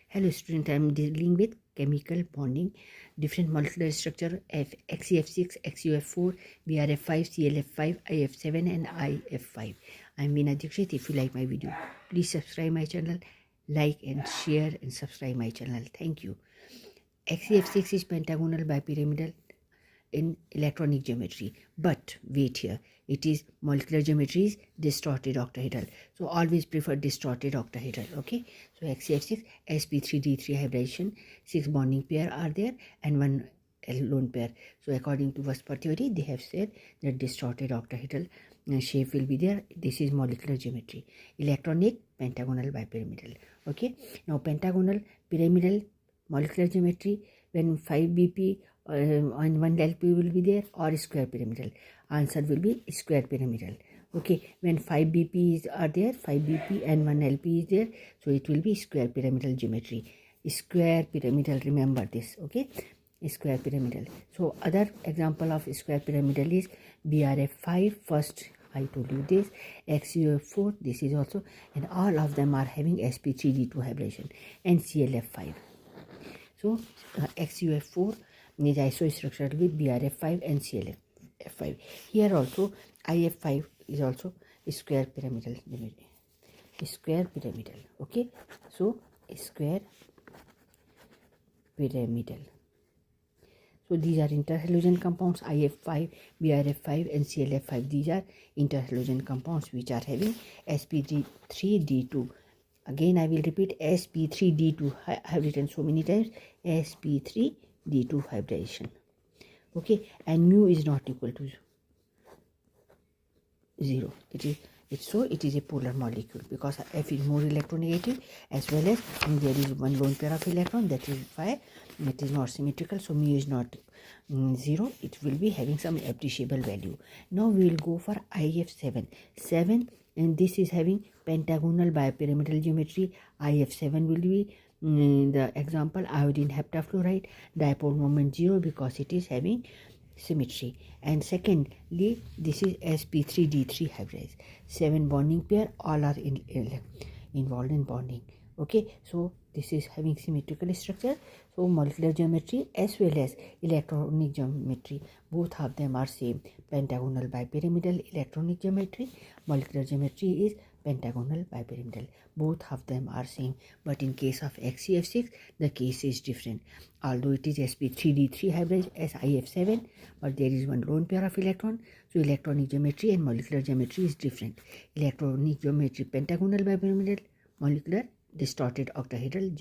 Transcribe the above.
Hello student, I am dealing with chemical bonding, different molecular structure XEF6, XUF4, BRF5, CLF5, IF7 and IF5. I am Meena Dikshit. If you like my video, please subscribe my channel, like and share and subscribe my channel. Thank you. XEF6 is pentagonal bipyramidal in electronic geometry, but wait here, it is molecular geometry is distorted octahedral, so always prefer distorted octahedral. Okay, so XCF6 sp3d3 hybridization, 6 bonding pair are there and 1 lone pair. So according to Vosper theory, they have said that distorted octahedral shape will be there. This is molecular geometry, electronic pentagonal bipyramidal. Okay, now pentagonal pyramidal molecular geometry, when 5 bp and 1 LP will be there, or square pyramidal. Answer will be square pyramidal. Okay, when 5 BPs are there, 5 BP and 1 LP is there, so it will be square pyramidal geometry. Square pyramidal, remember this. Okay, square pyramidal. So other example of square pyramidal is BRF5. First I told you this, XUF4, this is also, and all of them are having sp3d2 hybridization, and CLF5. So XUF4 is isostructural with BRF5 and CLF5. Here also IF5 is also square pyramidal. Square pyramidal. Okay, so square pyramidal. So these are interhalogen compounds, IF5, BRF5 and CLF5. These are interhalogen compounds which are having sp3d2. Again I will repeat, sp3d2. I have written so many times, sp3d2 hybridization. Okay, and mu is not equal to 0. It is a polar molecule, because F is more electronegative, as well as there is one lone pair of electron, that is why it is not symmetrical. So mu is not 0. It will be having some appreciable value. Now we will go for IF7. 7, and this is having pentagonal bipyramidal geometry. IF7 will be the example, iodine heptafluoride, dipole moment 0, because it is having symmetry. And secondly, this is sp3d3 hybridized, 7 bonding pair, all are involved in bonding. Okay, so this is having symmetrical structure. So molecular geometry as well as electronic geometry, both of them are same. Pentagonal bipyramidal electronic geometry, molecular geometry is pentagonal bipyramidal. Both of them are same, but in case of XCF6 the case is different. Although it is sp3d3 hybrid as IF7, but there is one lone pair of electron, so electronic geometry and molecular geometry is different. Electronic geometry pentagonal bipyramidal, molecular distorted octahedral